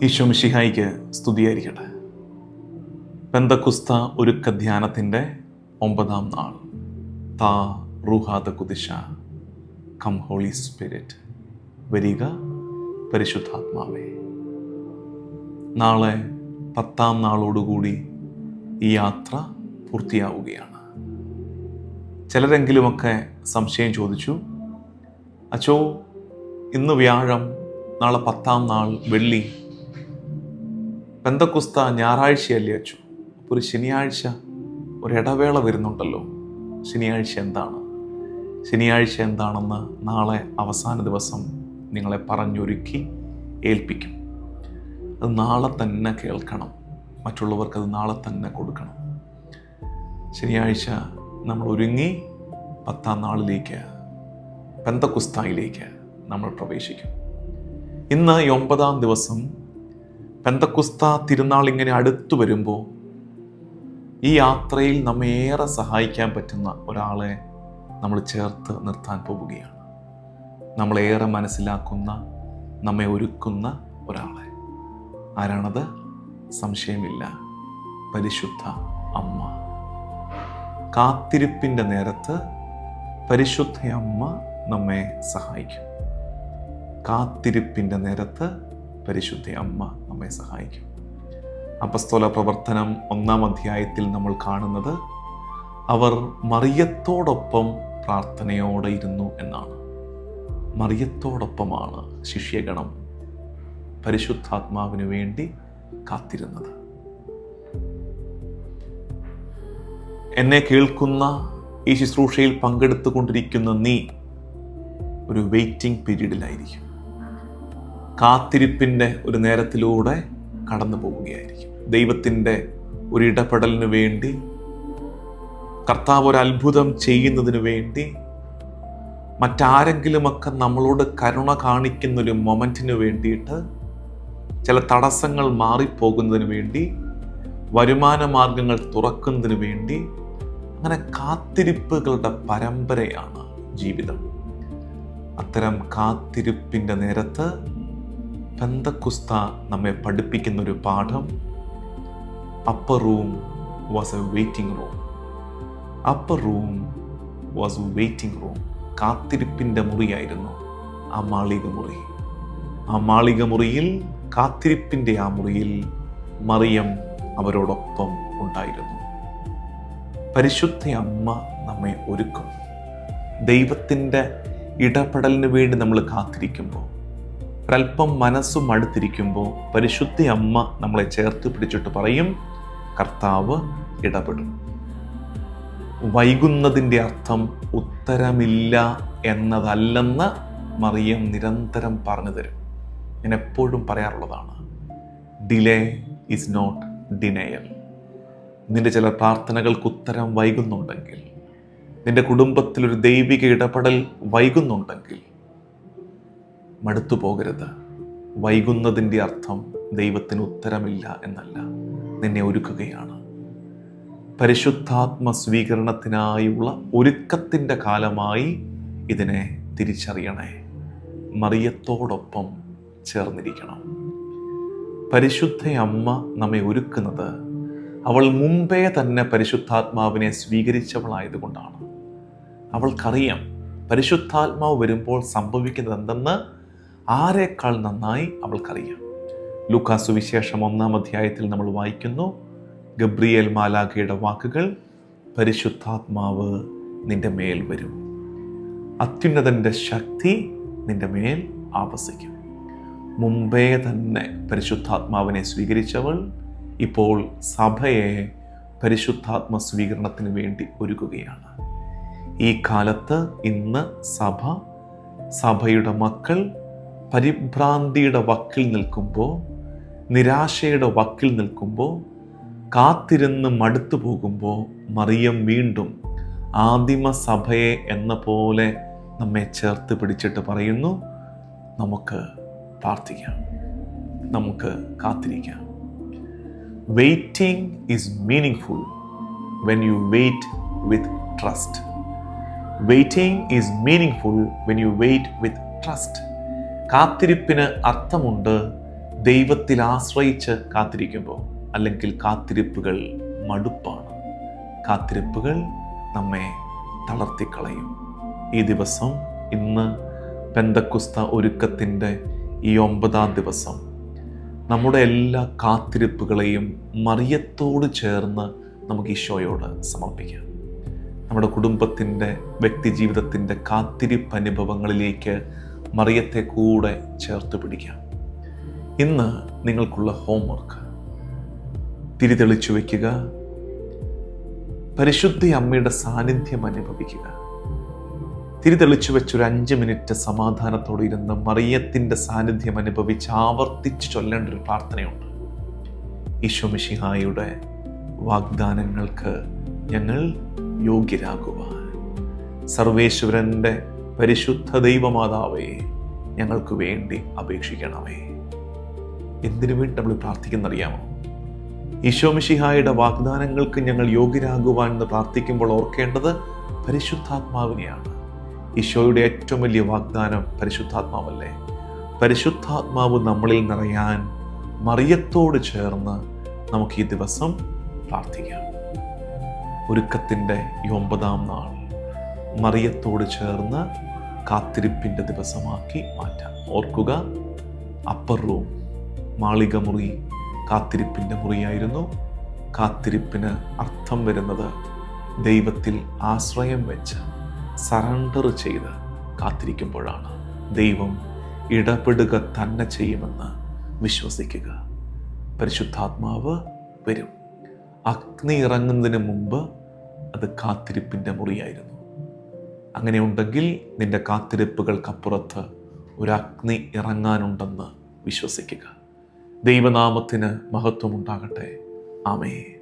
ഈശോ മിശിഹായിക്ക് സ്തുതിയായിരിക്കട്ടെ. പെന്തക്കുസ്ത ഒരുക്ക ധ്യാനത്തിൻ്റെ 9-ാം നാൾ. താ റൂഹാദ കുദിശ, കം ഹോളി സ്പിരിറ്റ്, വരിക പരിശുദ്ധാത്മാവേ. നാളെ 10-ാം നാളോടുകൂടി ഈ യാത്ര പൂർത്തിയാവുകയാണ്. ചിലരെങ്കിലുമൊക്കെ സംശയം ചോദിച്ചു, അച്ചോ ഇന്ന് വ്യാഴം, നാളെ 10-ാം നാൾ വെള്ളി, പെന്തക്കുസ്ത ഞായറാഴ്ചയല്ലേ അച്ചു? അപ്പോൾ ഒരു ശനിയാഴ്ച ഒരു ഇടവേള വരുന്നുണ്ടല്ലോ. ശനിയാഴ്ച എന്താണ്? ശനിയാഴ്ച എന്താണെന്ന് നാളെ അവസാന ദിവസം നിങ്ങളെ പറഞ്ഞൊരുക്കി ഏൽപ്പിക്കും. അത് നാളെ തന്നെ കേൾക്കണം, മറ്റുള്ളവർക്കത് നാളെ തന്നെ കൊടുക്കണം. ശനിയാഴ്ച നമ്മൾ ഒരുങ്ങി 10-ാം നാളിലേക്ക്, പെന്തക്കുസ്തായിലേക്ക് നമ്മൾ പ്രവേശിക്കും. ഇന്ന് 9-ാം ദിവസം പെന്തക്കുസ്ത തിരുനാൾ ഇങ്ങനെ അടുത്തു വരുമ്പോൾ ഈ യാത്രയിൽ നമ്മെ ഏറെ സഹായിക്കാൻ പറ്റുന്ന ഒരാളെ നമ്മൾ ചേർത്ത് നിർത്താൻ പോവുകയാണ്. നമ്മളേറെ മനസ്സിലാക്കുന്ന, നമ്മെ ഒരുക്കുന്ന ഒരാളെ. ആരാണത്? സംശയമില്ല, പരിശുദ്ധ അമ്മ. കാത്തിരിപ്പിൻ്റെ നേരത്ത് പരിശുദ്ധ അമ്മ നമ്മെ സഹായിക്കും. കാത്തിരിപ്പിൻ്റെ നേരത്ത് പരിശുദ്ധ അമ്മ നമ്മെ സഹായിക്കും. അപ്പസ്തോല പ്രവർത്തനം 1-ാം അധ്യായത്തിൽ നമ്മൾ കാണുന്നത് അവർ മറിയത്തോടൊപ്പം പ്രാർത്ഥനയോടെ ഇരുന്നു എന്നാണ്. മറിയത്തോടൊപ്പമാണ് ശിഷ്യഗണം പരിശുദ്ധാത്മാവിന് വേണ്ടി കാത്തിരുന്നത്. എന്നെ കേൾക്കുന്ന, ഈ ശുശ്രൂഷയിൽ പങ്കെടുത്തുകൊണ്ടിരിക്കുന്ന നീ ഒരു വെയിറ്റിംഗ് പീരീഡിലായിരിക്കും. കാത്തിരിപ്പിൻ്റെ ഒരു നേരത്തിലൂടെ കടന്നു പോവുകയായിരിക്കും. ദൈവത്തിൻ്റെ ഒരു ഇടപെടലിന് വേണ്ടി, കർത്താവ് ഒരു അത്ഭുതം ചെയ്യുന്നതിന് വേണ്ടി, മറ്റാരെങ്കിലുമൊക്കെ നമ്മളോട് കരുണ കാണിക്കുന്നൊരു മൊമെൻറ്റിന് വേണ്ടിയിട്ട്, ചില തടസ്സങ്ങൾ മാറിപ്പോകുന്നതിന് വേണ്ടി, വരുമാന മാർഗങ്ങൾ തുറക്കുന്നതിന് വേണ്ടി, അങ്ങനെ കാത്തിരിപ്പുകളുടെ പരമ്പരയാണ് ജീവിതം. അത്തരം കാത്തിരിപ്പിൻ്റെ നേരത്ത് പെന്തക്കുസ്ത നമ്മെ പഠിപ്പിക്കുന്നൊരു പാഠം, upper room was a waiting room. Upper room was a waiting room. കാത്തിരിപ്പിൻ്റെ മുറിയായിരുന്നു ആ മാളിക മുറി. ആ മാളിക മുറിയിൽ, കാത്തിരിപ്പിൻ്റെ ആ മുറിയിൽ മറിയം അവരോടൊപ്പം ഉണ്ടായിരുന്നു. പരിശുദ്ധ അമ്മ നമ്മെ ഒരുക്കും. ദൈവത്തിൻ്റെ ഇടപെടലിന് വേണ്ടി നമ്മൾ കാത്തിരിക്കുമ്പോൾ, ഒരല്പം മനസ്സും അടുത്തിരിക്കുമ്പോൾ, പരിശുദ്ധ അമ്മ നമ്മളെ ചേർത്ത് പിടിച്ചിട്ട് പറയും, കർത്താവ് ഇടപെടും. വൈകുന്നതിൻ്റെ അർത്ഥം ഉത്തരമില്ല എന്നതല്ലെന്ന് മറിയം നിരന്തരം പറഞ്ഞു തരും. ഞാൻ എപ്പോഴും പറയാറുള്ളതാണ്, ഡിലേ ഈസ് നോട്ട് ഡിനയൽ. നിന്റെ ചില പ്രാർത്ഥനകൾക്ക് ഉത്തരം വൈകുന്നുണ്ടെങ്കിൽ, നിന്റെ കുടുംബത്തിലൊരു ദൈവിക ഇടപെടൽ വൈകുന്നുണ്ടെങ്കിൽ, മടുത്തു പോകരുത്. വൈകുന്നതിൻ്റെ അർത്ഥം ദൈവത്തിന് ഉത്തരമില്ല എന്നല്ല, നിന്നെ ഒരുക്കുകയാണ്. പരിശുദ്ധാത്മ സ്വീകരണത്തിനായുള്ള ഒരുക്കത്തിൻ്റെ കാലമായി ഇതിനെ തിരിച്ചറിയണേ. മറിയത്തോടൊപ്പം ചേർന്നിരിക്കണം. പരിശുദ്ധ അമ്മ നമ്മെ ഒരുക്കുന്നത് അവൾ മുമ്പേ തന്നെ പരിശുദ്ധാത്മാവിനെ സ്വീകരിച്ചവളായതുകൊണ്ടാണ്. അവൾക്കറിയാം പരിശുദ്ധാത്മാവ് വരുമ്പോൾ സംഭവിക്കുന്നത് എന്തെന്ന് ആരെക്കാൾ നന്നായി അവൾക്കറിയാം. ലൂക്കാ സുവിശേഷം 1-ാം അധ്യായത്തിൽ നമ്മൾ വായിക്കുന്നു, ഗബ്രിയേൽ മാലാഖയുടെ വാക്കുകൾ, പരിശുദ്ധാത്മാവ് നിന്റെ മേൽ വരും, അത്യുന്നതൻ്റെ ശക്തി നിന്റെ മേൽ ആവസിക്കും. മുമ്പേ തന്നെ പരിശുദ്ധാത്മാവിനെ സ്വീകരിച്ചവൾ ഇപ്പോൾ സഭയെ പരിശുദ്ധാത്മ സ്വീകരണത്തിന് വേണ്ടി ഒരുക്കുകയാണ്. ഈ കാലത്ത് ഇന്ന് സഭയുടെ മക്കൾ പരിഭ്രാന്തിയുടെ വക്കിൽ നിൽക്കുമ്പോൾ, നിരാശയുടെ വക്കിൽ നിൽക്കുമ്പോൾ, കാത്തിരുന്ന് മടുത്തു പോകുമ്പോൾ, മറിയം വീണ്ടും ആദിമ സഭയെ എന്ന പോലെ നമ്മെ ചേർത്ത് പിടിച്ചിട്ട് പറയുന്നു, നമുക്ക് പ്രാർത്ഥിക്കാം, നമുക്ക് കാത്തിരിക്കാം. Waiting is meaningful when you wait with trust. Waiting is meaningful when you wait with trust. കാത്തിരിപ്പിന് അർത്ഥമുണ്ട് ദൈവത്തിൽ ആശ്രയിച്ച് കാത്തിരിക്കുമ്പോൾ, അല്ലെങ്കിൽ കാത്തിരിപ്പുകൾ മടുപ്പാണ്. കാത്തിരിപ്പുകൾ നമ്മെ തളർത്തിക്കളയും. ഈ ദിവസം, ഇന്ന് പെന്തക്കുസ്ത ഒരുക്കത്തിൻ്റെ ഈ 9-ാം ദിവസം, നമ്മുടെ എല്ലാ കാത്തിരിപ്പുകളെയും മറിയത്തോട് ചേർന്ന് നമുക്ക് ഈശോയോട് സമർപ്പിക്കാം. നമ്മുടെ കുടുംബത്തിൻ്റെ, വ്യക്തിജീവിതത്തിൻ്റെ കാത്തിരിപ്പ് അനുഭവങ്ങളിലേക്ക് മറിയത്തെ കൂടെ ചേർത്ത് പിടിക്കാം. ഇന്ന് നിങ്ങൾക്കുള്ള ഹോംവർക്ക്: തിരിതെളിച്ചു വയ്ക്കുക, പരിശുദ്ധ അമ്മയുടെ സാന്നിധ്യം അനുഭവിക്കുക. തിരിതെളിച്ചു വെച്ചൊരു 5 മിനിറ്റ് സമാധാനത്തോടെ ഇരുന്ന് മറിയത്തിൻ്റെ സാന്നിധ്യം അനുഭവിച്ച് ആവർത്തിച്ച് ചൊല്ലേണ്ട ഒരു പ്രാർത്ഥനയുണ്ട്. ഈശോ മിശിഹായുടെ വാഗ്ദാനങ്ങൾക്ക് ഞങ്ങൾ യോഗ്യരാകുവാൻ സർവേശ്വരൻ്റെ പരിശുദ്ധ ദൈവമാതാവേ, ഞങ്ങൾക്ക് വേണ്ടി അപേക്ഷിക്കണമേ. എന്തിനു വേണ്ടി നമ്മൾ പ്രാർത്ഥിക്കുന്നറിയാമോ? ഈശോ മിശിഹായുടെ വാഗ്ദാനങ്ങൾക്ക് ഞങ്ങൾ യോഗ്യരാകുവാൻ എന്ന് പ്രാർത്ഥിക്കുമ്പോൾ ഓർക്കേണ്ടത് പരിശുദ്ധാത്മാവിനെയാണ്. ഈശോയുടെ ഏറ്റവും വലിയ വാഗ്ദാനം പരിശുദ്ധാത്മാവല്ലേ? പരിശുദ്ധാത്മാവ് നമ്മളിൽ നിറയാൻ മറിയത്തോട് ചേർന്ന് നമുക്ക് ഈ ദിവസം പ്രാർത്ഥിക്കാം. ഒരുക്കത്തിൻ്റെ ഈ 9-ാം നാൾ മറിയത്തോട് ചേർന്ന് കാത്തിരിപ്പിൻ്റെ ദിവസമാക്കി മാറ്റാം. ഓർക്കുക, അപ്പർ റൂം, മാളിക മുറി കാത്തിരിപ്പിൻ്റെ മുറിയായിരുന്നു. കാത്തിരിപ്പിന് അർത്ഥം വരുന്നത് ദൈവത്തിൽ ആശ്രയം വെച്ച് സറണ്ടർ ചെയ്ത് കാത്തിരിക്കുമ്പോഴാണ്. ദൈവം ഇടപെടുക തന്നെ ചെയ്യുമെന്ന് വിശ്വസിക്കുക. പരിശുദ്ധാത്മാവ് വരും. അഗ്നി ഇറങ്ങുന്നതിന് മുമ്പ് അത് കാത്തിരിപ്പിൻ്റെ മുറിയായിരുന്നു. അങ്ങനെ ഉണ്ടെങ്കിൽ നിന്റെ കാത്തിരിപ്പുകൾക്കപ്പുറത്ത് ഒരു അഗ്നി ഇറങ്ങാനുണ്ടെന്ന് വിശ്വസിക്കുക. ദൈവനാമത്തിന് മഹത്വമുണ്ടാകട്ടെ. ആമേൻ.